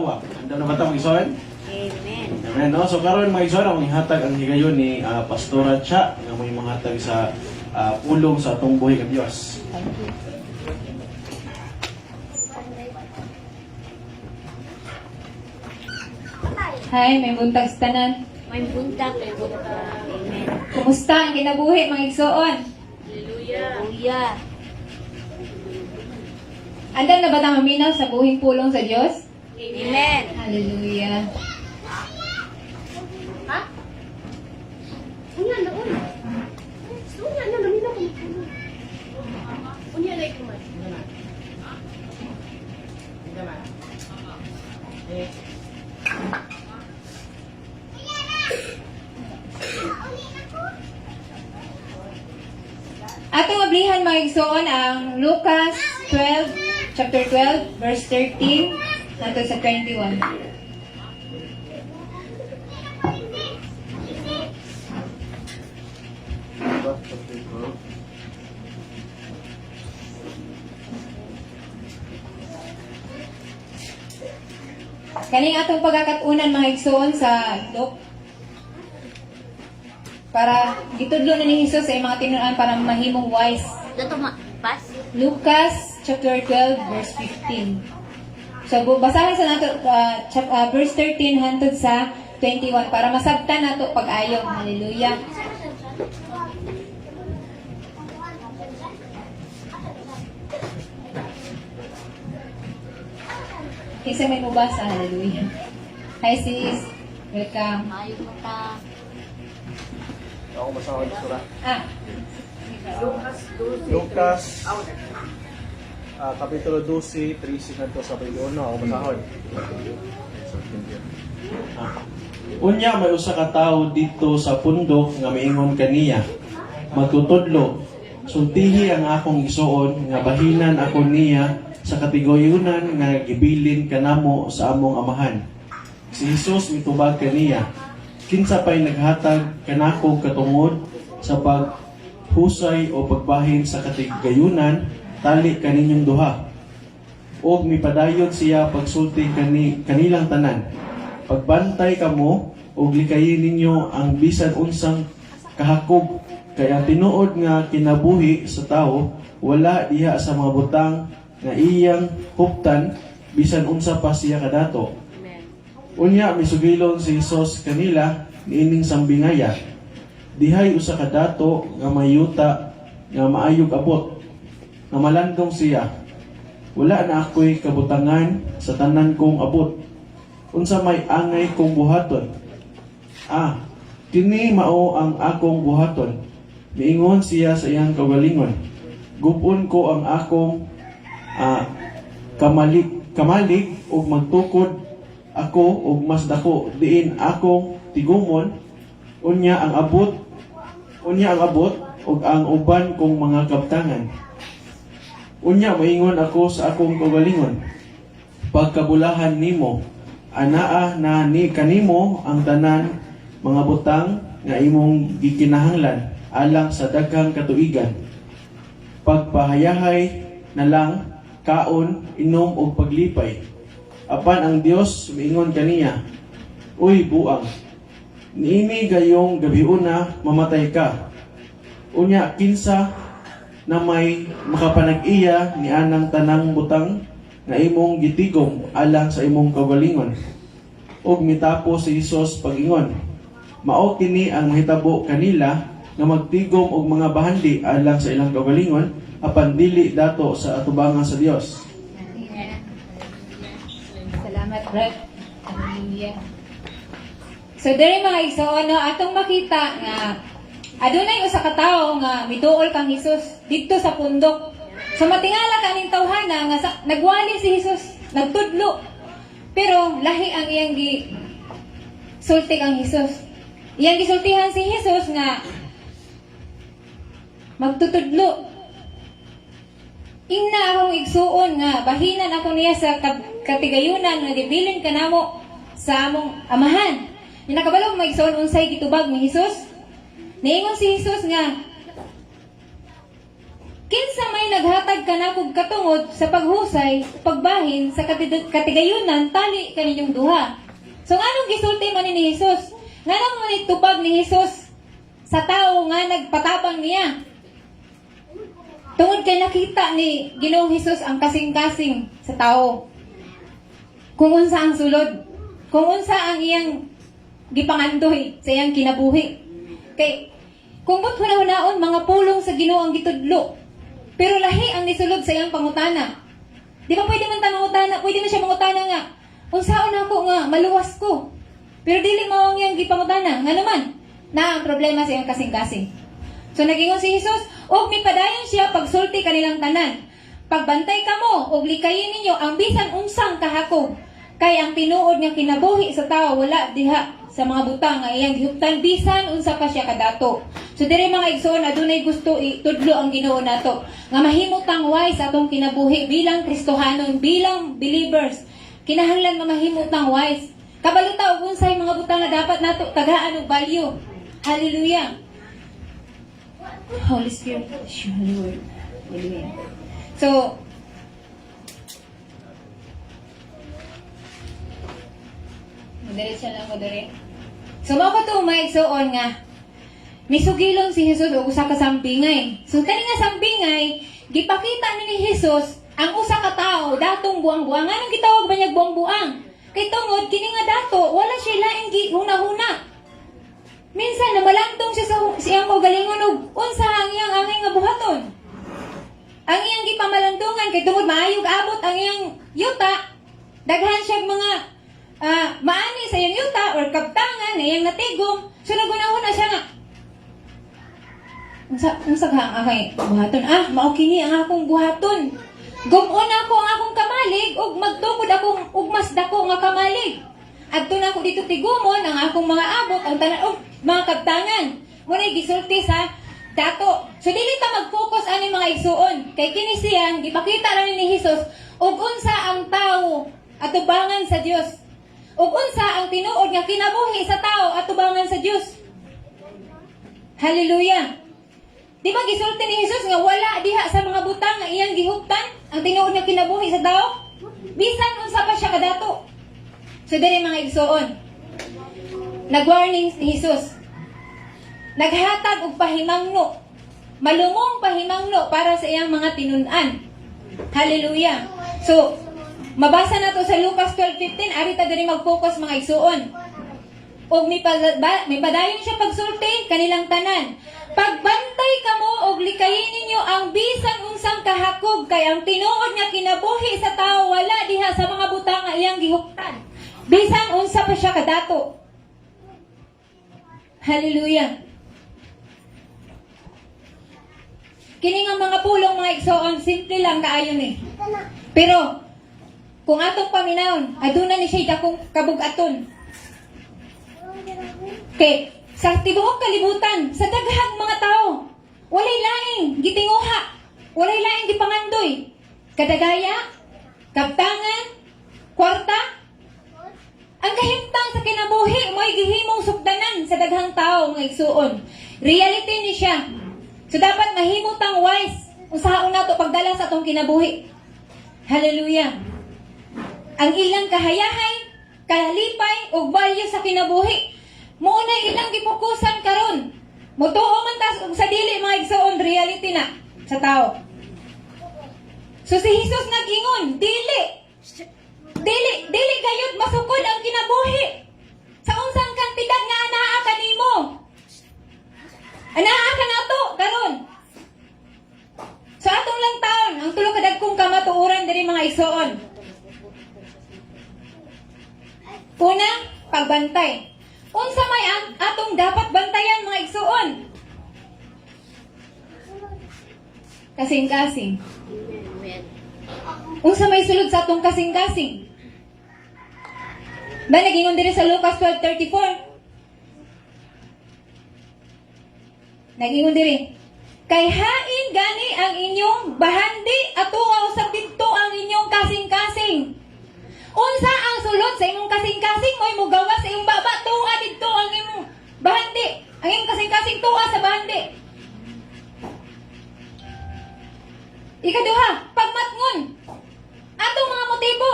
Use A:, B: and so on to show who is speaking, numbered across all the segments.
A: Anda na ba ito mag-isoan?
B: Amen.
A: Amen, no? So karon mga isoan, ang ihatag ang higayon ni Pastora Cha nga may mahatag sa pulong sa atong buhay ng Diyos.
B: Thank you.
C: Hi, may buntag sa tanan.
B: May buntag, may buntag. Amen.
C: Kumusta ang kinabuhi mga igsoon?
B: Hallelujah. Hallelujah.
C: Andan na ba ta maminaw sa buhing pulong sa Diyos?
B: Amen.
C: Hallelujah.
D: Ha? Unya na un. Unya na namin ako. Unya na ikuman.
C: Atong ablihan mga igsoon ang Lucas 12, chapter 12, verse 13, nato sa 21. Kaning atong pagkakatunan mga igsoon sa Luke para gitudlo na ni Jesus sa mga tinunan para mahimong wise.
B: Dato pas.
C: Lucas chapter 12 verse 15. So basahin sa nato verse 13 hangtod sa 21 para masabtan nato pag-ayo. Hallelujah. Isa may mubasa. Hallelujah. Hi sis. Welcome.
B: Mayo mo ta.
A: Ako masahod sura.
C: Ah.
A: Lucas Kapitulo 12, 13 ngadto sa 21. Ako masahod. Unya may usa ka tawo dito sa pundok nga miingon kaniya, magtutudlo, sultihi ang akong isuon nga bahinan ako niya sa katiguyunan nga gibilin kanamo sa among amahan. Si Jesus mitubag kaniya, kinsa pa'y naghatag kanako katungod sa paghusay o pagbahin sa katigayunan, tali kaninyong duha. O mipadayon siya pagsulti kanilang tanan. Pagbantay kamo, o likayin ninyo ang bisan unsang kahakog, kaya tinuod nga kinabuhi sa tao, wala diha sa mga butang nga iyang huptan, bisan unsa pa siya kadato.
B: Amen.
A: Unya misugilon si Jesus kanila niining sambingaya. Dihay usa ka dato nga mayuta nga maayog abot. Nga malandong siya. Wala na ako'y kabutangan sa tanan kong abot. Unsa may angay kong buhaton. Kini mao ang akong buhaton. Miingon siya sa iyang kagalingon. Gupon ko ang akong kamalig ug magtukod ako og mas dako diin akong tigumon unya ang abot ug ang uban kong mga kabtangan. Unya moingon ako sa akong kagalingon, pagkabulahan nimo anaa na ni kanimo ang tanan mga butang nga imong gikinahanglan alang sa daghang katuigan. Pagpahayahay na lang kaon, inom og paglipay. Apan ang Dios miingon kaniya, uy buang, niini gayong gabiuna mamatay ka. Unya kinsa na may makapanag-iya ni anang tanang butang nga imong gitigom alang sa imong kagalingon. Ug mitapos si Jesus pag-ingon, mao kini ang mahitabo kanila nga magtigom og mga bahandi alang sa ilang kagalingon apan dili dato sa atubangan sa Dios.
C: Salamat, Brad. Hallelujah. So, diri mga igsoon, no, atong makita nga adunay usa ka tawo nga mituol kang Hesus didto sa pundok. So, matingala kaning tawhana nga nagwali si Hesus, nagtudlo. Pero lahi ang iyang sulti kang Hesus. Iyang gisultihan si Hesus nga magtutudlo. Ingna akong igsuon nga bahinan ako niya sa katigayunan nga gibilin kanamo sa among amahan. Yung nakabalo mo igsuon unsay gitubag ni Hesus. Niingon si Hesus nga kinsa may naghatag kanakog katungod sa paghusay, pagbahin sa katigayunan tali kaninyong duha. So nganong gisulti man ni Hesus? Nganong man itubag ni Hesus sa tao nga nagpatabang niya? Tungod kay nakita ni Ginoong Hesus ang kasing-kasing sa tao. Kung unsa ang sulod, kung unsa ang iyang gipangandoy sa iyang kinabuhi. Kay kung ba't hunaon mga pulong sa Ginoo ang gitudlo, pero lahi ang nisulod sa iyang pangutana. Di ba pwede man ta mangutana, pwede man siya mangutana nga, unsaon ako nga, maluwas ko. Pero dili mao ang iyang gipangutana, nga naman, na ang problema sa iyang kasing-kasing. So nagingon si Jesus, og mipadayon siya pagsulti kanilang tanan. Pagbantay kamo, og likayin ninyo ang bisan unsang kahakog. Kay ang tinuod nga kinabuhi sa tao, wala diha sa mga butang nga iyang gihuptan bisan unsa pa siya kadato. So diri mga igsoon adunay gusto itudlo ang Ginoo nato nga mahimutang wise sa atong kinabuhi bilang Kristohanon, bilang believers. Kinahanglan nga mahimutang wise. Kabalo ta og unsay mga butang nga dapat nato tagaan og value. Hallelujah. Holy Spirit, Holy Word. Hallelujah. So diretso lang mo dere. So mao pa to maigsoon nga misugilon si Jesus og usa ka sampingay. So kani nga sampingay gipakita ni Jesus ang usa ka tawo datong buang-buang. Anong gitawag ba niya buang-buang? Kay tungod kini nga dato wala siya laing gihuna-huna. Minsan namalantong siya sa siyang kaugalingon og unsa ang iyang angay nga buhaton. Ang iyang gipamalandungan kay tungod maayog abot ang iyang yuta. Daghan siya mga maani sa iyang yuta or kaptangan na iyang natigom. So nagunahon na siya nga. Unsa ka ang akay buhaton? Mao kini ang akong buhaton. Gumon ako ang akong kamalig ug magtukod akong ug mas dako nga kamalig. Adto na ako dito tigumon ang akong mga abot ang tanan og mga kaptangan. Munay gisulti sa dato. So dili ta mag-focus ani mga igsuon kay kini siya gipakita ra ni Hesus ug unsa ang tawo atubangan sa Dios. Ug unsa ang tinuod nga kinabuhi sa tao atubangan sa Dios. Hallelujah. Di ba gisulti ni Jesus nga wala diha sa mga butang nga iyang gihuptan ang tinuod nga kinabuhi sa tao? Bisan unsa pa siya kadato. So diri mga igsoon. Nag-warning si Jesus. Naghatag og pahimangno. Malumong pahimangno para sa iyang mga tinun-an. Hallelujah. So mabasa na to sa Lucas 12:15, ari ta diri mag-focus mga igsuon. Og mipadayon siya pagsulti kanilang tanan. Pagbantay kamo og likayin ninyo ang bisan unsang kahakog kay ang tinuod nga kinabuhi sa tao wala diha sa mga butang nga iyang gihuptan. Bisan unsa pa siya kadato. Hallelujah. Kini nga mga pulong mga igsoon simple lang kaayo ni. Pero kung atong paminawon, aduna ni siya dakong kabugaton. Kay sa tibuok kalibutan, sa daghang mga tao, walay laing gitinguha, walay laing gipangandoy. Kadagaya, kaptangan, kwarta, ang kahimtang sa kinabuhi mo'y gihimong sukdanan sa daghang tao mga igsuon. Reality ni siya. So dapat mahimutang wise usahaon nato pagdala sa atong kinabuhi. Hallelujah. Ang ilang kahayahay, kalipay ug value sa kinabuhi mo na ilang gifokusan karon. Mutuo man ta sa dili mga igsoon reality na sa tao. So si Jesus nagingon, dili gayud masukod ang kinabuhi. Sa unsang kantidad nga anaa kanimo. Anaa ka nato karon. Sa atong lang taon, ang tulo ka dagkong kamatuoran diri mga igsoon. Una, pagbantay. Unsa may atong dapat bantayan mga igsuon? Kasing-kasing. Unsa may sulod sa atong kasing-kasing? Ba nagingon diri sa Lucas 12:34. Nagingon diri. Kay hain gani ang inyong bahandi atuaw sa pinto ang inyong kasing-kasing. Unsa ang sulod sa imong kasing-kasing mo'y mugawa sa imong baba tuwa didto ang imong bahandi. Ang imong kasing-kasing tuwa sa bahandi. Ikaduha, pagmatngon. Atong mga motibo.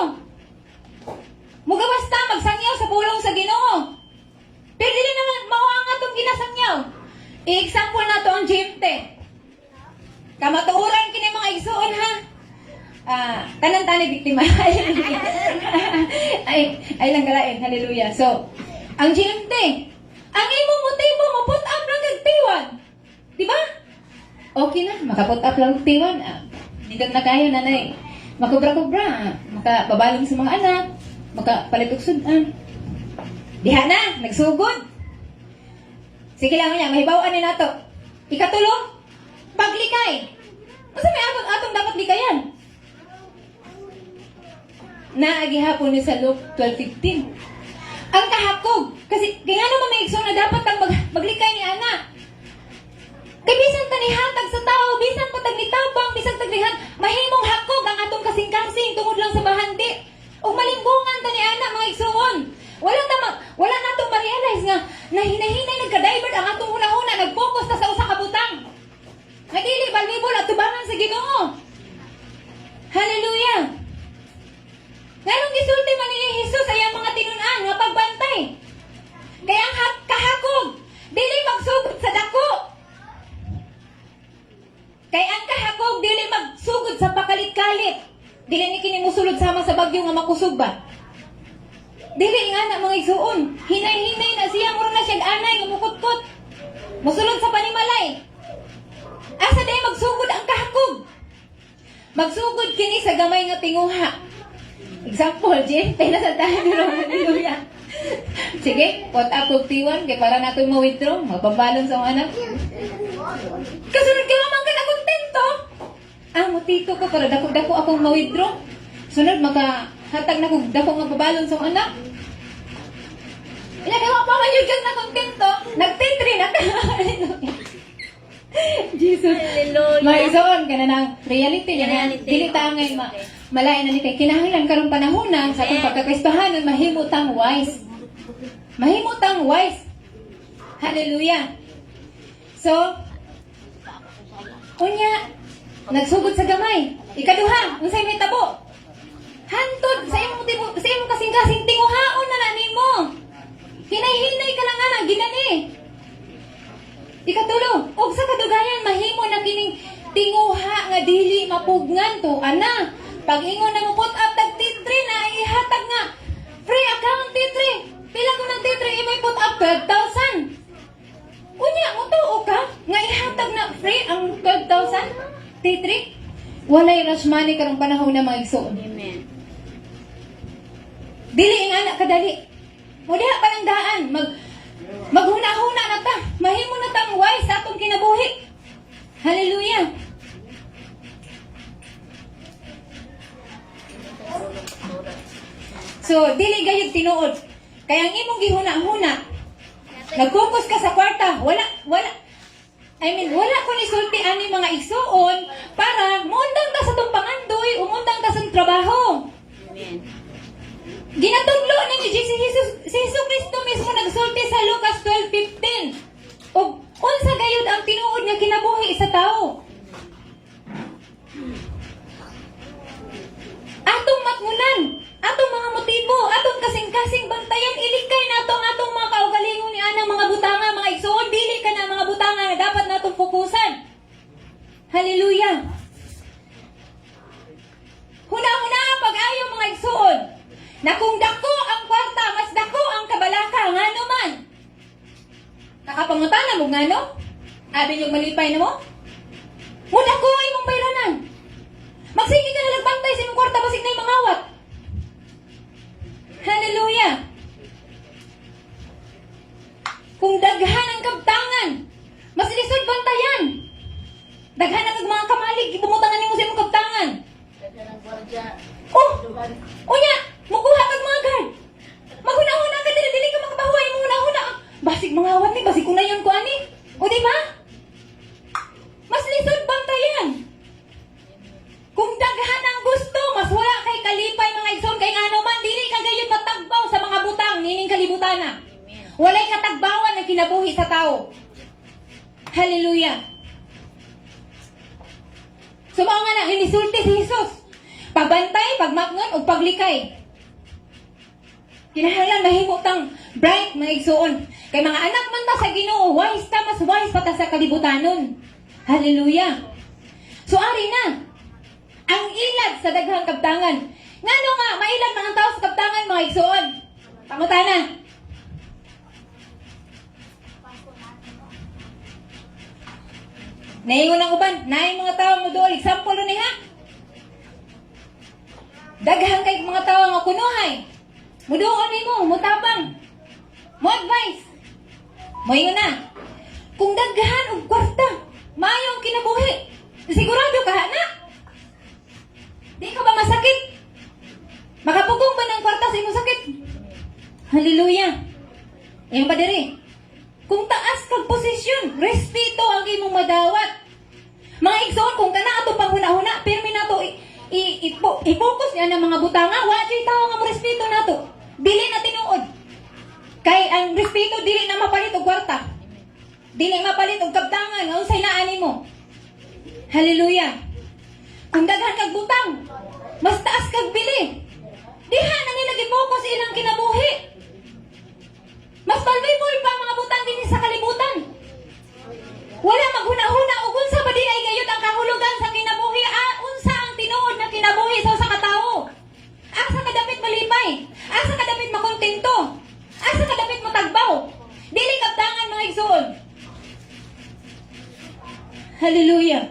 C: Mugawas ta magsangyaw sa pulong sa Ginoo. Pero dili naman mao ang atong ginasangyaw. I-example nato ang GMT. Kamatuoran kini mga igsoon ha. Tanan-tani biktima. ay lang galain. Hallelujah. So, ang GMT, ang imong motibo mo put up lang kag tiwan. Di ba? Okay na, makaput up lang kag tiwan. Dito na kayo nanay. Makubra-kubra, makababalong sa mga anak, makapalit og sudan. Diha na, nagsugod. Sige lang niya, mahibawaan ni nato. Ikatulo, paglikay. Masa may atong dapat likayan? Naagihapon ni sa Luke 12:15. Ang kahakog, kasi kaya naman may igsoon na dapat kang maglikay ni anak. Kay bisan ta ni hatag sa tao, bisan pa tag nitabang, bisan tag nihan, mahimong hakog ang atong kasing-kasing tungod lang sa bahandi. O malimbungan ta ni anak mga igsoon. Wala natong ma-realize nga nahinay-hinay nagka-divert ang atong una-una, nag-focus ta sa usa ka butang. Nagili balbibol at tubangan sa Ginoo. Hallelujah. Nganong gisulti man ni Jesus ay ang mga tinun-an nga pagbantay. Kaya ang kahakog, dili magsugod sa dako. Kaya ang kahakog, dili magsugod sa pakalit-kalit. Dili ni kini musulod sama sa bagyo nga makusog ba. Dili nga na mga igsuon. Hinay-hinay na siya, mura na siya anay nga mukutkot. Musulod sa panimalay. Asa day magsugod ang kahakog. Magsugod kini sa gamay nga tinguha. Example, Jen, tayo na sa tayo ni Hallelujah. Sige, put up og tiwan, kaya para na ako'y ma-withdraw, magpambalon sa mga anak. Kasunod ka naman ka na kontento. Mutito ko para dako-dako akong ma-withdraw. Sunod, makahatag na kong dako nga pabalon sa mga anak. Inagawa pa man yun na kontento. Nagtitri na ka. Jesus.
B: Hallelujah.
C: Maisoon ka na ng reality.
B: Reality.
C: Dili tangay malain na ni kay kinahanglan karong panahonan sa atong pagkakristohanon mahimutang wise. Mahimutang wise. Hallelujah. So, unya, nagsugod sa gamay. Ikaduha, unsay may tabo. Hantod sa imong kasing-kasing tinguhaon na nimo. Hinay-hinay ka lang ana ginani. Ikatulo, og sa kadugayan mahimo na kining tinguha nga dili mapugnan to ana. Pag ingon na mo put up tag titri na ihatag nga free account titri. Pila ko ng titri imay put up 12,000. Unya mo to ka nga ihatag na free ang 12,000 titri. Walay rush money karong panahon na mga igsoon.
B: Amen.
C: Dili ing anak kadali. Mo diha pa ng daan maghuna-huna na ta. Mahimo na tang wise sa atong kinabuhi. Hallelujah. So, dili gayud tinuod. Kaya ang imong gihuna-huna, nag-focus ka sa kwarta, wala ko ni sulti ani mga igsuon para muundang ta sa tong pangandoy, umundang ta sa trabaho.
B: Amen.
C: Ginatudlo ni si Jesus Kristo mismo nagsulti sa Lucas 12:15. Og unsa gayud ang tinuod nga kinabuhi sa tao? Atong matngunan, atong mga motibo, atong kasing-kasing bantayan, ilikay nato ang atong mga kaugalingon ni anang mga butanga, mga igsoon, dili ka na mga butanga na dapat natong fokusan. Hallelujah. Huna-huna pag-ayo mga igsoon. Na kung dako ang kwarta, mas dako ang kabalaka, ngano man. Nakapangutana mo ngano? Abi yung malipay na mo? Muna ko ay mong bayranan. Magsige ka na nagbantay sa imong kwarta, basig na yung mangawat. Hallelujah. Kung daghan ang kabtangan, mas lisod bantayan. Daghan ang mga kamalig, ibumutangan nimo sa imong kabtangan. Oh! Unya! Mukuha kag mga guard. Maghuna-huna ka dili ka makapahuay mo huna-huna. Basig mga awat ni, basig kunayon ko ani. O di ba? Mas lisod bantayan. Kung daghan ang gusto, mas wala kay kalipay mga igsoon kay ngano man dili ka gayud matagbaw sa mga butang nining kalibutana. Walay katagbawan ang kinabuhi sa tao. Hallelujah. Sumao nga na inisulti si Jesus. Pabantay, pagmakngon ug paglikay. Kinahanglan mahimo tang bright mga igsuon. Kay mga anak man ta sa Ginoo, wise ta, mas wise pa ta sa kalibutanon. Hallelujah. So ari na ang ilad sa daghang kabtangan. Ngano nga mailad man ang tao sa kabtangan mga igsuon? Pangutana. Naingon ang uban, naay mga tao mo doon, example ni ha. Daghang kay mga tao nga kunuhay. Muduon nimo, mutabang. Mo advice. Moingon na. Kung daghan og kwarta, maayo ang kinabuhi. Sigurado ka na. Di ka ba masakit? Makapugong ba ng kwarta sa imong sakit? Hallelujah. Ayan pa diri. Kung taas kag posisyon, respeto ang imong madawat. Mga igsoon, kung kana ato panghuna-huna, pirmi nato i-focus niya ng mga butanga, wa jay tao nga mo respeto nato. Dili na tinuod. Kay ang respeto dili na mapalit og kwarta. Dili mapalit og kabtangan, nga unsay naa nimo. Hallelujah. Kung daghan kag butang, mas taas kag bili. Diha na nila gi-focus ilang kinabuhi. Mas valuable pa ang mga butang din sa kalibutan. Wala maghuna-huna ug unsa ba di ay gayud ang kahulugan sa kinabuhi? Unsa ang tinuod na kinabuhi sa usa ka tawo? Asa ka dapit malipay? Asa ka dapit makontento? Asa ka dapit matagbaw? Dili kabtangan mga igsoon. Hallelujah.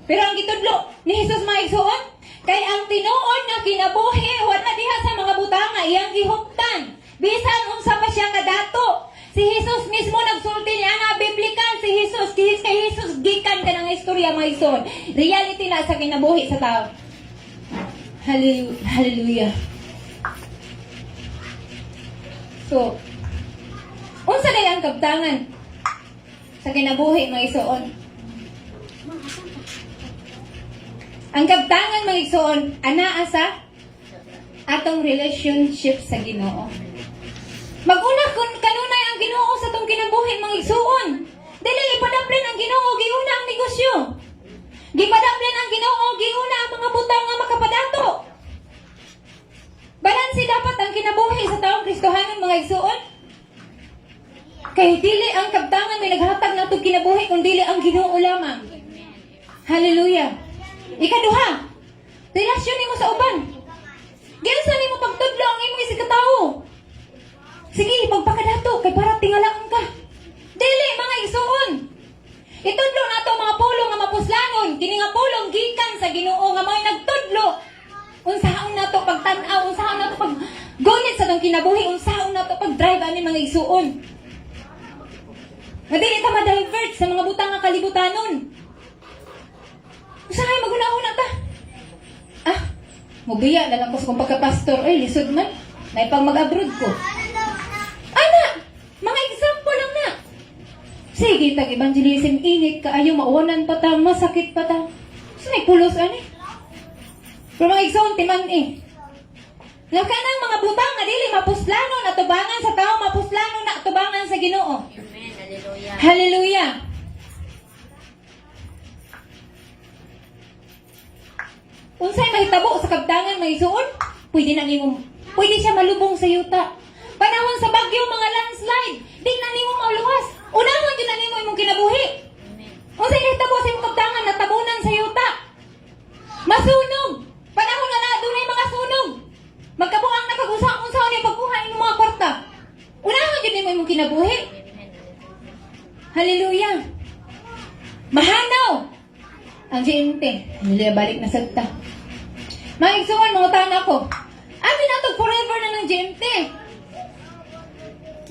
C: Pero ang gitudlo ni Jesus mga igsoon, kay ang tinuod na kinabuhi wala diha sa mga butanga iyang gihuptan. Bisan unsa pa siya kadato. Si Jesus mismo nagsulti niya nga biblikal si Jesus. Kay Jesus gikan ka ng istorya mga igsoon. Reality na sa kinabuhi sa tao. Hallelujah. So, unsa day ang kabtangan sa kinabuhi mga igsoon? Ang kabtangan mga igsoon anaa sa atong relationship sa Ginoo. Maguna kun kanunay ang Ginoo sa atong kinabuhi mga igsoon. Dili ipadaplen ang Ginoo giuna ang negosyo. Gipadaplen ang Ginoo giuna ang mga butang nga makapadato. Balanse dapat ang kinabuhi sa taong Kristohanon mga igsoon. Kay dili ang kabtangan may naghatag nato kinabuhi kun dili ang Ginoo lamang. Hallelujah. Ikaduha, relasyon nimo sa uban. Ginsa nimo pagtudlo ang imong isig katawo. Sige, pagpakadato kay para tingalaan ka. Dili mga igsoon. Itudlo nato mga pulong nga mapuslanon, kini nga pulong gikan sa Ginoo nga may nagtudlo. Unsaon nato pagtan-aw, unsaon nato pag gunit sa tong kinabuhi, unsaon nato pag-drive ani mga igsoon. Nga dili ta ma-divert sa mga butang nga kalibutanon. Usahay maguna-una ta. Mubiya na lang ko sa kong pagka-pastor. Ay, lisod man. Naipang mag-abroad ko. Ana! Mga example lang na. Sige, tag-evangelism, init ka. Ayaw, mauwanan pa ta. Masakit pa ta. So, may pulos, ani? Pero mga igsoon, timan eh. Lakanang mga butang nga dili mapuslanon at tubangan sa tao, mapuslanon na tubangan sa Ginoo.
B: Amen. Hallelujah.
C: Hallelujah. Unsay mahitabo sa kabtangan mga igsoon? Pwede siya malubong sa yuta. Panahon sa bagyo mga landslide, di na nimo mauluwas. Unahon gyud na nimo imong kinabuhi. Unsay mahitabo sa imong kabtangan natabunan sa yuta? Masunog. Panahon nga na dunay mga sunog. Magkabuang nakag-usa-unsa ni pagkuha imong mga kwarta. Unahon gyud nimo imong kinabuhi. Hallelujah. Mahanaw ang GMT. Nila balik na salta. Mga igsoon, mga tana ko. Amin na to forever na ng GMT.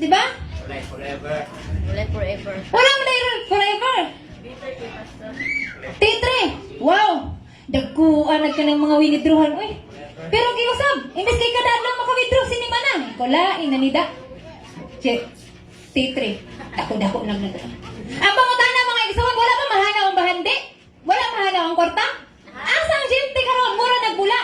C: Diba?
B: Ulit forever.
C: Walang forever. T3. Wow. Dagkuan ka ng mga winidruhan. Uy. Pero giusab. Imbes kay kada lang maka-withdraw sinima na. Kulain na nida. T3. Dako-dako lang na to. Ang pangutana mga igsoon, wala pa mahanaw ang bahandi? Wala mahanaw ang kwarta? Asa ang GMT karon? Mura nagbula.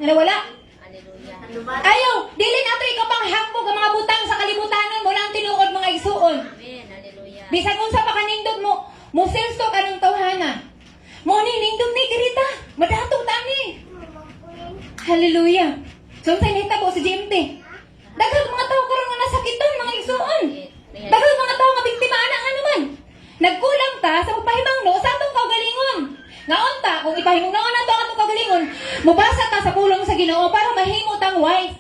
C: Wala.
B: Hallelujah.
C: Ayaw, dili nato ikaw pang hambog ang mga butang sa kalibutanon mo lang tinuod mga igsuon.
B: Amen. Hallelujah.
C: Bisag unsa pa kanindot mo, mo selsto ka ng tawhana. Mo ni nindot Hallelujah. So, sa'yo nahitabo sa GMT. Daghang mga tao karon nga nasakiton, mga igsuon. Daghang mga tao nga biktima ana nga naman. Nagkulang ta sa pagpahimangno sa atong kaugalingon. Ngaon ta, kung ipahimangno na to atong kaugalingon, mubasa ta sa pulong sa Ginoo para mahimo tang wise.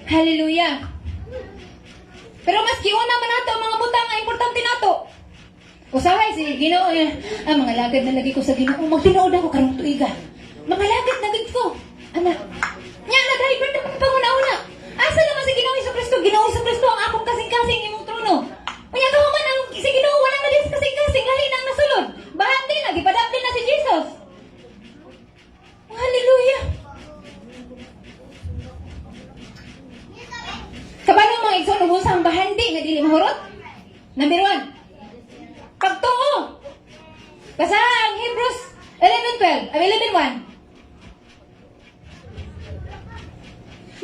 C: Hallelujah. Pero maski una man nato ang mga butang nga importante nato. Usahay si Ginoo niya, mga lagad na lagi ko sa Ginoo, magtinuod ako karong tuiga. Mga lagad na gid ko. Anak, nya na driver na panguna-una. Asa naman si Ginoo Kristo? Ginoo Kristo ang akong kasing-kasing imong trono. Unya ka man ang si Ginoo wala na dis kasing-kasing lahi nang nasulod. Bahan din na gipadapli na si Jesus. Hallelujah. Kabalo mga igsoon ubusang bahandi nga dili mahurot. Number 1. Pagtuo. Basahan ang Hebrews 11:1.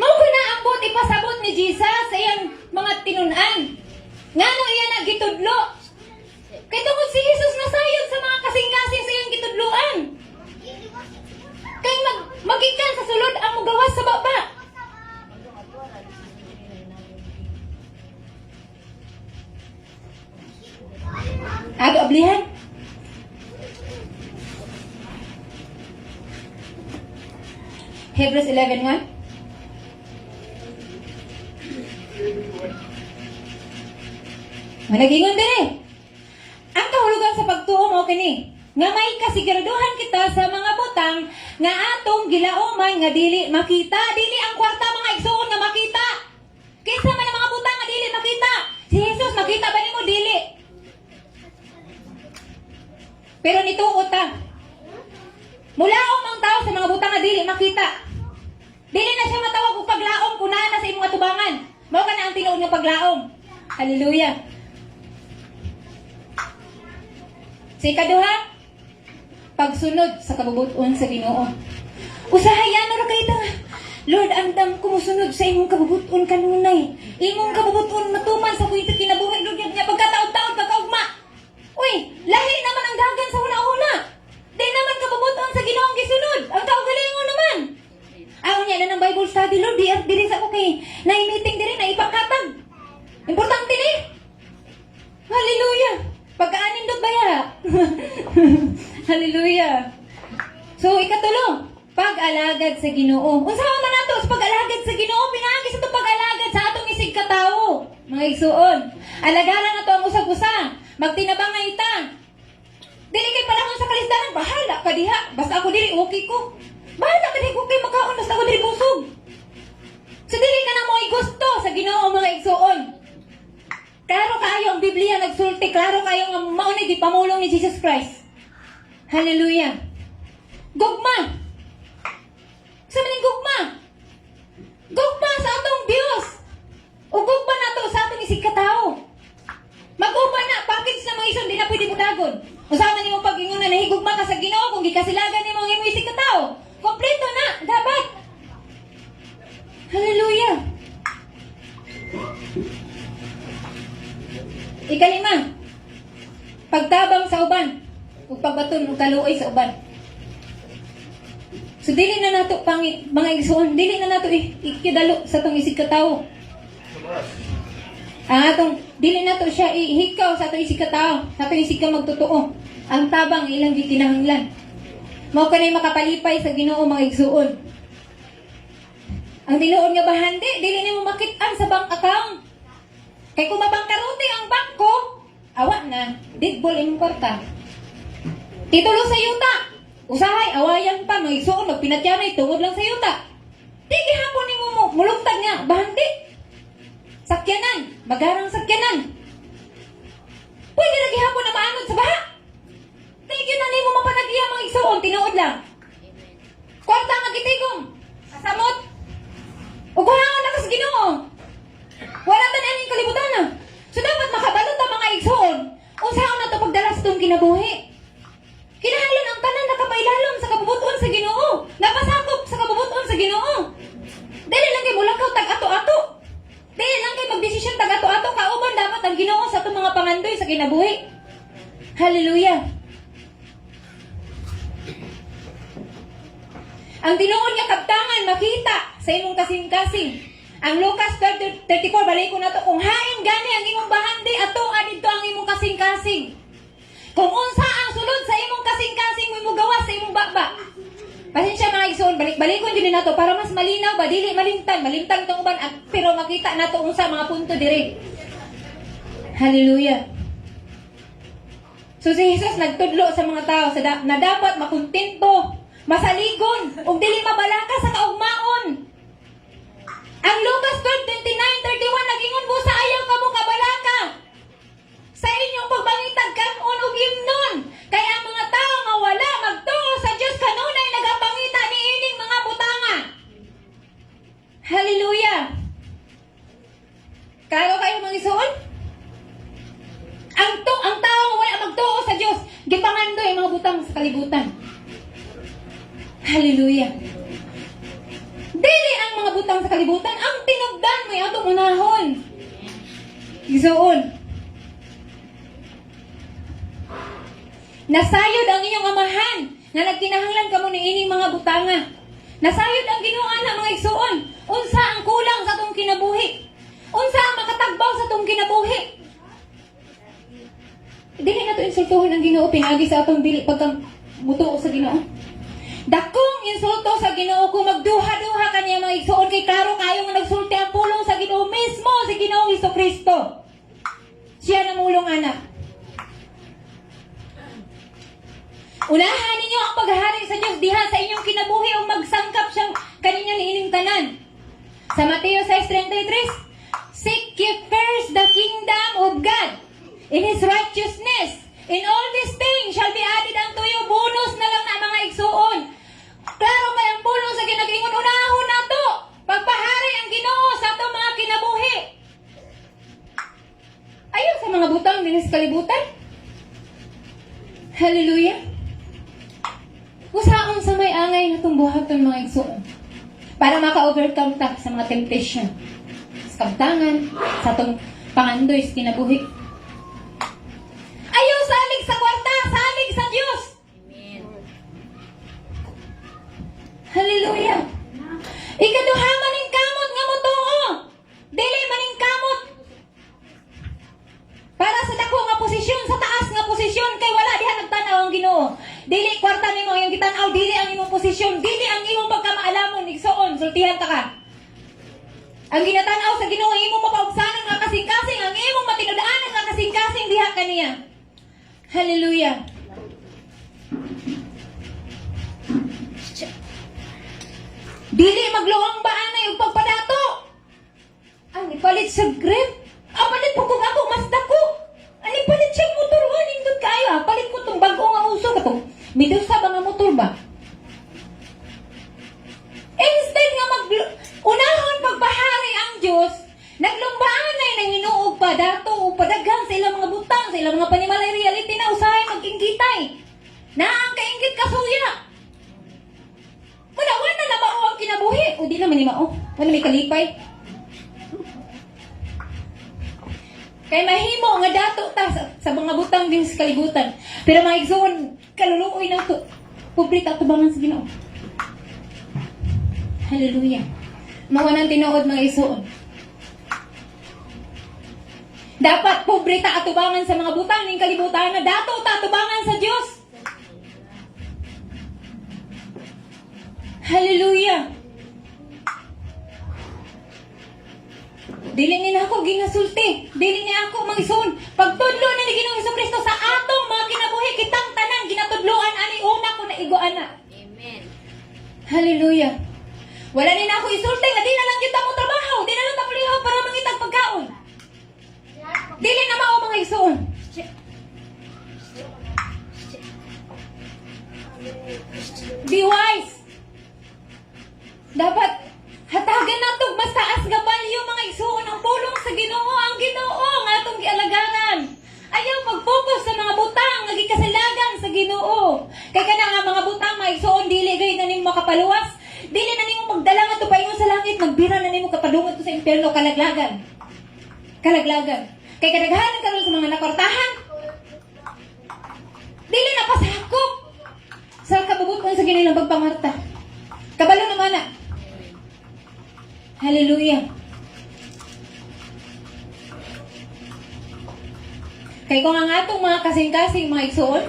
C: Mao ko na ambot ipasabot ni Jesus sa iyang mga tinunan. Ngano iya na gitudlo? Kay tungod si Jesus nasayod sa mga kasing-kasing sa iyang gitudloan. Kay magikan sa sulod ang mugawas sa baba. Ato ablihan. Hebrews 11:1. Managingon dire. Ang kahulugan sa pagtuo mo kini nga may kasiguraduhan kita sa mga butang nga atong gilauman nga dili makita, dili ang kwarta mga igsoon nga makita. Kinsa man ang mga butang nga dili makita? Si Jesus makita ba nimo dili? Pero nituot ta. Mulaom ang tao sa mga butang nga dili makita. Dili na siya matawag og paglaom kunahan na sa imong atubangan. Mao ka na ang tinuod nga paglaom. Hallelujah. Sa ikaduha, pagsunod sa kabubuton sa Ginoo. Usahayan ra kay ta. Lord, andam ko musunod sa imong kabubuton kanunay. Imong kabubuton matuman sa kuwit kinabuhi Lord niya pagkataon-taon kakaugma. Uy, lahi naman ang dagan sa una-una. Di naman kabubuton sa Ginoong gisunod. Ang kaugalingon naman. Ako niya na ng Bible study, Lord, diri sa ako kay na-meeting diri na ipakatag. Importante ni. Hallelujah. Pagkaanindot ba ya? Hallelujah. So, ikatulo, pag-alagad sa Ginoo. Unsa man nato sa pag-alagad sa Ginoo? Pinaagi sa itong pag-alagad sa atong isig katawo. Mga igsuon. Alagaran na to ang usag-usa. Magtinabangay ta. Dili kay panahon sa kalisdanan, bahala ka diha. Basta ako diri, okay ko. Bahala ka diha, okay makaon. Basta ako diri busog. So, dili ka na mo gusto sa Ginoo mga igsuon. Klaro kayo ang Biblia nagsulti, klaro kayo ang maunay di pamulong ni Jesus Christ. Hallelujah. Gugma. Sa maning gugma. Gugma sa atong Dios. O gugma na to sa atong isig katao. Mag-ugma na, package na mga ison, di na pwede mudagod. Usama ni mo pag-ingon na nahigugma ka sa Ginoo, kung gikasilagan ni mo ang imong isig katao. Kompleto na, dapat. Hallelujah. Ikalima, pagtabang sa uban ug pagbaton ug kaluoy sa uban. So dili na nato mga igsoon, dili na nato ikidalo sa tong isig katawo. Ang atong dili nato siya ihikaw sa atong isig katawo, sa atong isig ka magtotoo. Ang tabang ilang gikinahanglan. Mao kanay makapalipay sa Ginoo mga igsoon. Ang tinuod nga bahandi, dili nimo makit-an sa bank account. Kay kung mabangkarote ang bangko, awa na, digbol imong kwarta. Titulo sa yuta. Usahay, awayan pa, mga igsoon, magpinatyanay, tungod lang sa yuta. Di gihapon ni mo mulugtag nga, bahandi. Sakyanan, magarang sakyanan. Pwede na gihapon na maanod sa baha. Tigyo na ni mo mapanagya mga igsoon, tinuod lang. Kwarta nga gitigom, kasamot. Uguhangan na kas Ginoo. Wala man aning kalibutan na. So dapat makabalot ang mga igsoon. Unsaon na to pagdalas tong kinabuhi. Kinahanglan ang tanan nakapailalom sa kabubuton sa Ginoo. Napasakop sa kabubuton sa Ginoo. Dili lang kay mulakaw tag ato-ato. Dili lang kay magdesisyon tag ato-ato kauban dapat ang Ginoo sa atong mga pangandoy sa kinabuhi. Hallelujah. Ang tinuod nga kabtangan makita sa imong kasing-kasing. Ang Lucas 12:34 balik ko na to, kung hain gani ang imong bahandi ato adito ang imong kasing-kasing. Kung unsa ang sulod sa imong kasing-kasing mo imong gawas sa imong baba. Pasensya mga igsoon, balik-balikon din nato para mas malinaw ba, dili malimtan tong uban pero makita nato unsa mga punto diri. Hallelujah. So si Jesus nagtudlo sa mga tao na dapat makontento, masaligon, ug dili mabalaka sa kaugmaon. Ang Lucas 12:29-31 nagingon po sa ayaw kamo kabalaka sa inyong pagbangitag kanon ug himnon. Kaya ang mga tao nga wala magtuo sa Dios kanunay nagapangita niining mga butanga. Hallelujah. Kayo mga isuon? Ang tao nga wala magtuo sa Dios, gipangandoy ang mga butang sa kalibutan. Hallelujah. Dili ang mga butang sa kalibutan, ang tinugdan mo atong unahon. Isuon. Nasayod ang inyong amahan nga nagkinahanglan kamo niining mga butanga. Nasayod ang Ginoo ana mga igsuon. Unsa ang kulang sa atong kinabuhi? Unsa ang makatagbaw sa atong kinabuhi? Dili na to insultuhon ang Ginoo pinagi sa atong dili pagka mutuo sa Ginoo. Dakong insulto sa Ginoo kung magduha-duha kaniya mga igsuon kay klaro kayo nga nagsulti ang pulong sa Ginoo mismo si Ginoong Hesukristo. Siya namulong anak. Unahan ninyo ang paghahari sa Diyos diha sa inyong kinabuhi o magsangkap siyang kaninyang niining tanan. Sa Mateo 6:33, seek ye first the kingdom of God in His righteousness, in all these things shall be added unto you. Bonus na lang na mga igsuon. Klaro kay ang pulong sa ginag-ingon, unahon na to. Pagpahari ang Ginoo sa ato mga kinabuhi. Ayaw sa mga butang din sa kalibutan. Hallelujah. Usaon sa may angay na itong buhaton mga igsuon para maka-overcome ta sa mga temptation, sa kabtangan, sa itong pangandoy sa kinabuhi. Ayaw salig sa kwarta, salig sa Diyos.
B: Amen.
C: Hallelujah. Ikaduha maning kamot nga motuo. Dili maning kamot. Para sa dako nga posisyon, sa taas nga posisyon kay wala diha nagtanaw ang Ginoo. Dili kwarta nimo ang gitanaw, dili ang imong posisyon, dili ang imong pagkamaalamon igsoon, sultihan ta ka. Ang ginatanaw sa Ginoo imong mapaubsanan nga kasing-kasing, ang imong matinudaanan nga kasing-kasing diha kaniya. Hallelujah. Dili magluang ba anay ug pagpadato. Ang ipalit sa grip. Palit po kung ako mas dako. Ani palit siya motor wa nindot kayo. Palit ko tong bago nga uso katong midusa ba nga motor ba? Instead nga unahon pagbahari ang Dios, naglumbaan na nang hinuog pa dato o padaghan sa ilang mga butang, sa ilang mga panimalay reality na usahay magingkitay. Na ang kainggit kasuya. Wala na mao ang kinabuhi. O di naman ni mao. Wala may kalipay. Kay mahimo nga dato ta sa mga butang din sa kalibutan. Pero mga igsoon, kaluluoy na to. Pubrita tubangan sa Ginoo. Hallelujah. Mawanang tinuod mga igsoon. Dapat pubrita atubangan sa mga butang ning kalibutan na dato ta atubangan sa Dios. Hallelujah. Dili ni ako ginasulti. Dili ni ako mag-ison. Pagtudlo na ni Ginoong Hesukristo sa atong mga kinabuhi kitang tanan ginatudloan ani una ko na iguana.
B: Amen.
C: Hallelujah. Wala ni na ako isulti nga di na lang kita mo trabaho, di na lang ta pulihaw para mangitag pagkaon. Dili na mao mga igsoon. Be wise. Dapat hatagan nato mas taas nga balyo mga igsoon ang pulong sa Ginoo, ang Ginoo nga atong gialagaran. Ayaw mag-focus sa mga butang nga gikasilagan sa Ginoo. Kay kana nga mga butang mga igsoon dili gayud na nimo makapaluwas, dili na nimo magdala nga tupayon sa langit, magbira na nimo kapadungod sa impierno kalaglagan. Kalaglagan. Kay kadaghanan karon sa mga nakwartahan. Dili na pasakop sa kabubuton sa ginilang pagpamarta. Kabalo naman na. Hallelujah. Kay kung ang atong mga kasing-kasing mga igsoon,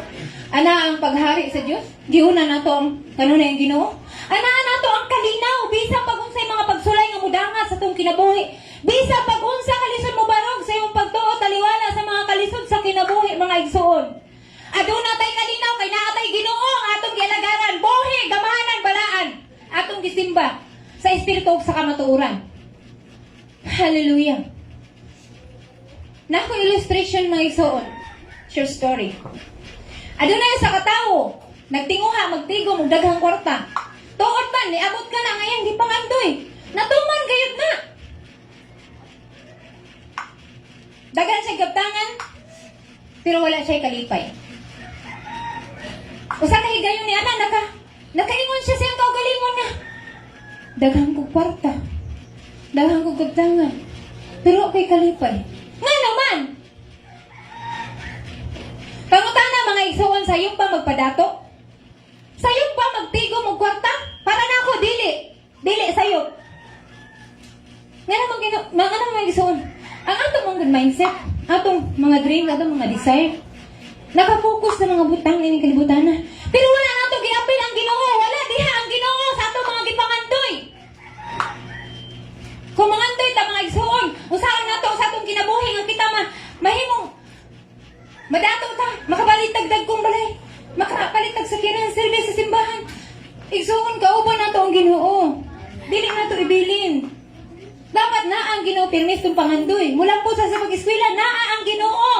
C: ana ang paghari sa Dios, giuna nato ang kanunay ang Ginoo. Ana nato ang kalinaw bisan pag unsay mga pagsulay nga mudangat sa tong kinabuhi. Bisan pag unsa kalisod mo barog sa imong pagtuo taliwala sa mga kalisod sa kinabuhi mga igsoon. Aduna tay kalinaw kay naa tay Ginoo ang atong gialagaran, buhi, gamahanan, balaan, atong gisimba sa espiritu ug sa kamatuoran. Hallelujah. Nako illustration mga igsoon. Short story. Adunay sa katawo, nagtinguha, magtigo, magdaghang kwarta. Tuod man, niabot ka na ngayon, di pangandoy. Natuman gayud na. Dagan siya gabtangan, pero wala siya kalipay. Usa ka higayon ni ana, nakaingon siya siyang kaugalingon na. Daghang kong kwarta, daghang kong gabtangan, pero kay kalipay. Nga naman! Pangutana mga igsoon, sayong pa magpadato? Sayong pa magtigo mo kwarta? Para na ako, dili. Dili, sayo. Nga naman mga igsoon, ang atong mga mindset, atong mga dream, atong mga desire, nakapokus sa mga butang ni kalibutana. Pero wala na ito giapil ang Ginoo. Wala diha ang Ginoo sa atong mga gipangandoy. Kung mangandoy ta mga igsoon, usaon na to sa atong kinabuhi nga kita mahimong madato ta, makabalitagdag kong balay, makapalitag sa kinang service sa simbahan. Igsoon, kauban na to ang Ginoo. Dili na to ibilin. Dapat na ang Ginoo pirmis tong pangandoy. Mula po sa pag-eskwela, naa ang Ginoo.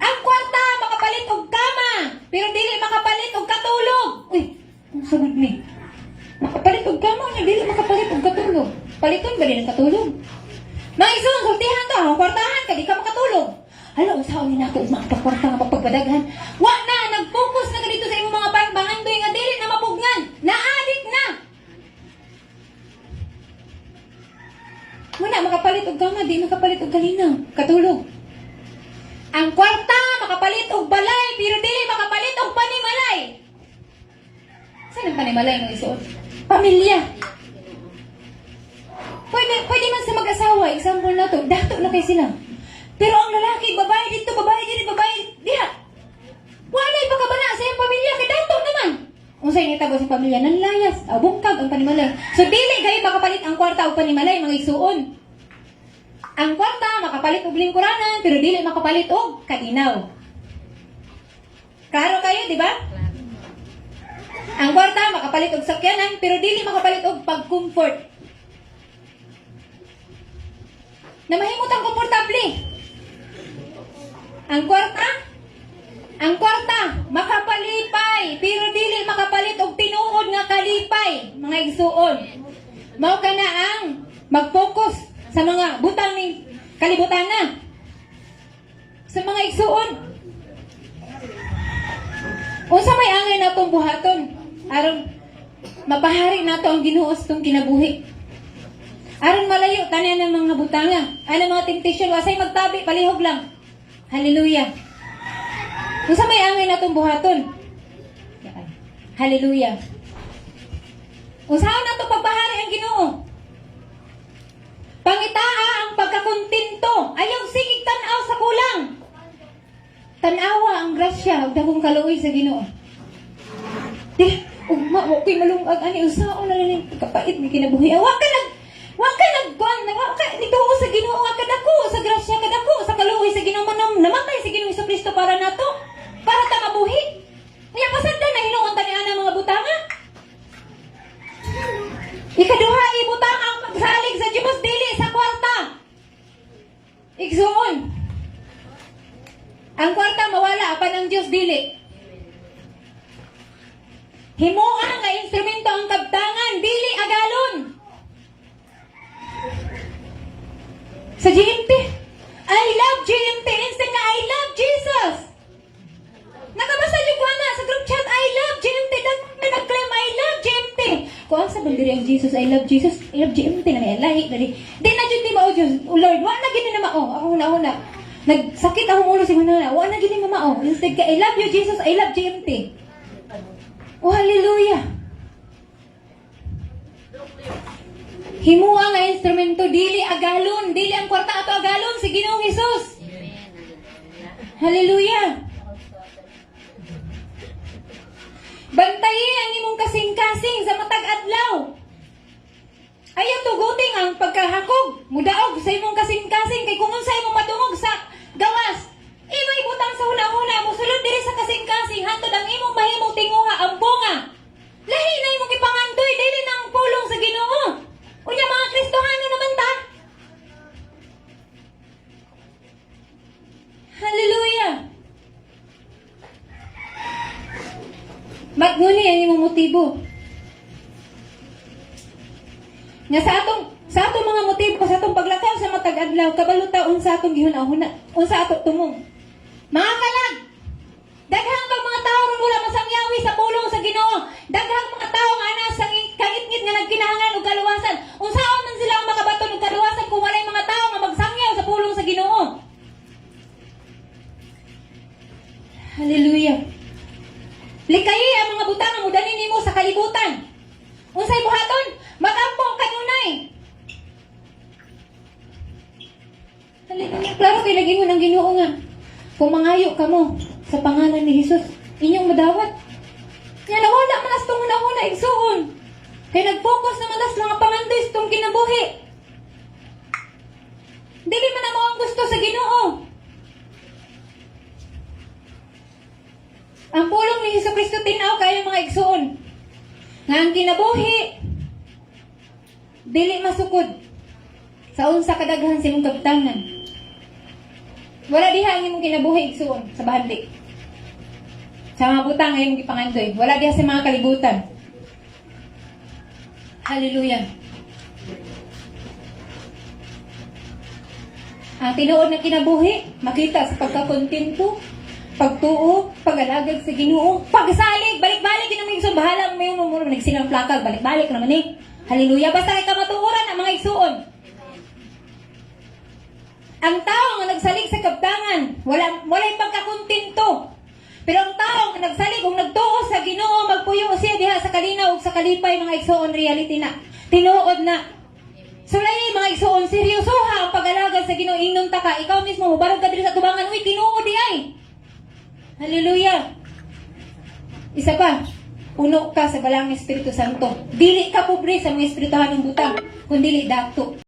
C: Ang kwarta makapalit og kama, pero dili makapalit og katulog. Uy, ang sagad ni. Makapalit og kama niya, dili makapalit og katulog. Paliton ba din ang katulog? Mga igsoon, sultihan ka, ang kwartahan ka, di ka makatulog. Hala, usaw ni nato mga pagkwarta nga pagpadaghan. Wa na, nag-focus na ka dito sa imong mga pangandoy nga dili na mapugnan. Na-addict na. Muna, makapalit og kama, di makapalit og kalinaw, katulog. Ang kwarta, makapalit og balay, pero dili makapalit og panimalay. Saan ang panimalay mo isuot? Pamilya. Pwede man sa mag-asawa, example na to, dato na kayo sila. Pero ang lalaki, babae dito, babae diha. Walay pagkabana sa iyong pamilya, kay dato naman. Unsay ni tabo sa pamilya, nanlayas, bungkag ang panimalay. So dili kayo makapalit ang kwarta og panimalay, mga igsuon. Ang kwarta, makapalit og lingkuranan, pero dili makapalit og kalinaw. Klaro kayo, di ba? Ang kwarta, makapalit og sakyanan, pero dili makapalit og pag-comfort. Na mahimot ang komportable. Ang kwarta, makapalipay, pero dili makapalit og tinuod nga kalipay, mga igsuon. Mao ka na ang mag-focus sa mga butang ni kalibutan na. Sa mga igsuon. Unsa may angay natong buhaton aron mapahari nato ang Ginoo sa tong kinabuhi. Aron malayo tanan ng mga butanga, ano mga temptation, wasay magtabi, palihog lang. Hallelujah. Unsa may angay natong buhaton? Hallelujah. Usahaw nato pagpahari ang Ginoo. Pangitaa ang pagkakontento, ayaw sigig tan-aw sa kulang. Tanawa ang grasya ug dakong kaluoy sa Ginoo. Di, ugma wa koy malungag ani usaon na rin kapait ni kinabuhi. Wa ka nagtuo sa Ginoo nga kadako sa grasya kadako sa kaluoy sa Ginoo man namatay sa Ginoo Hesus Kristo para nato, para ta mabuhi. Nya pasagdan na hinuon ta ni ana mga butanga. Ikaduha ibutang ang pagsalig sa Dios dili sa kwarta. Igsuon. Ang kwarta mawala apan ang Dios dili. Himuan nga instrumento ang kabtangan, dili agalon. Sa GMT, I love GMT instead na I love Jesus. Nakabasa yung na sa group chat, I love GMT. May nag-claim, I love GMT. Kung sa bandiri ang Jesus, I love Jesus, I love GMT na may lahi. Di na dyan di mao Diyos. Oh Lord, wala na gini na mao. Ako una-una. Nagsakit akong ulo si Manana. Wala na gini na mao. Instead ka, I love you Jesus, I love GMT. Oh, hallelujah. Himuha nga instrumento dili agalon, dili ang kwarta ato agalon si Ginoong Hesus.
B: Amen.
C: Hallelujah. Bantayi ang imong kasing-kasing sa matag adlaw. Ayaw tuguting ang pagkahakog, mudaog sa imong kasing-kasing kay kung unsa imong madungog sa gawas. Imong ibutang sa huna-huna mo sulod diri sa kasing-kasing hantod ang imong mahimong tinguha ang bunga. Lahi na imong ipangandoy dili na ang pulong sa Ginoo. Unya mga Kristohano naman ta. Hallelujah. Magnguni ang imong motibo. Nga sa atong mga motibo sa atong paglakaw sa matag adlaw kabaluta unsa atong gihuna-huna, unsa ato tumong. Mga kalag, daghang kang mga tawo ron wala masangyawi sa pulong sa Ginoo. Daghang mga tawo nga ana sa kangit-ngit nga nagkinahanglan og kaluwasan. Unsaon man sila ang makabaton og kaluwasan kung walay mga tawo nga magsangyaw sa pulong sa Ginoo? Hallelujah. Likayi ang mga butang nga mudanin nimo sa kalibutan. Unsay buhaton? Magampong kanunay. Hallelujah. Klaro kay nag-ingon ang Ginoo nga. Kung mangayo ka mo sa pangalan ni Jesus, inyong madawat. Nga nawala man as tong una-una igsuon. Kay nag-focus naman as mga pangandoy tong kinabuhi. Dili man na mo ang gusto sa Ginoo. Ang pulong ni Jesucristo tinaw kayo mga igsuon. Nga ang kinabuhi dili masukod sa unsa kadaghan sa imong kabtangan. Wala diha ang imong kinabuhi igsuon sa bahandi. Sa mga butang ay imong gipangandoy, wala diha sa mga kalibutan. Hallelujah. Ang tinuod na kinabuhi makita sa pagkakontento, pagtuo, pag-alagad sa Ginoo, pagsalig, balik-balik din naman igsoon, bahala ang mayong mumuro, nagsilang plakag, balik-balik naman eh. Hallelujah, basta kay kamatuoran ang mga igsoon. Ang tao nga nagsalig sa kabtangan, walay pagkakontento. Pero ang tao nga nagsalig ug nagtuo sa Ginoo, magpuyo siya diha sa kalinaw ug sa kalipay mga igsoon reality na. Tinuod na. Sulay mga igsoon, seryosoha ang pag-alagad sa Ginoo ingnon ta ka, ikaw mismo mubarog ka diri sa tubangan, uy tinuod di ay. Hallelujah. Isa pa, puno ka sa balang Espiritu Santo. Dili ka pobre sa mga espirituhanong butang, kundi dato.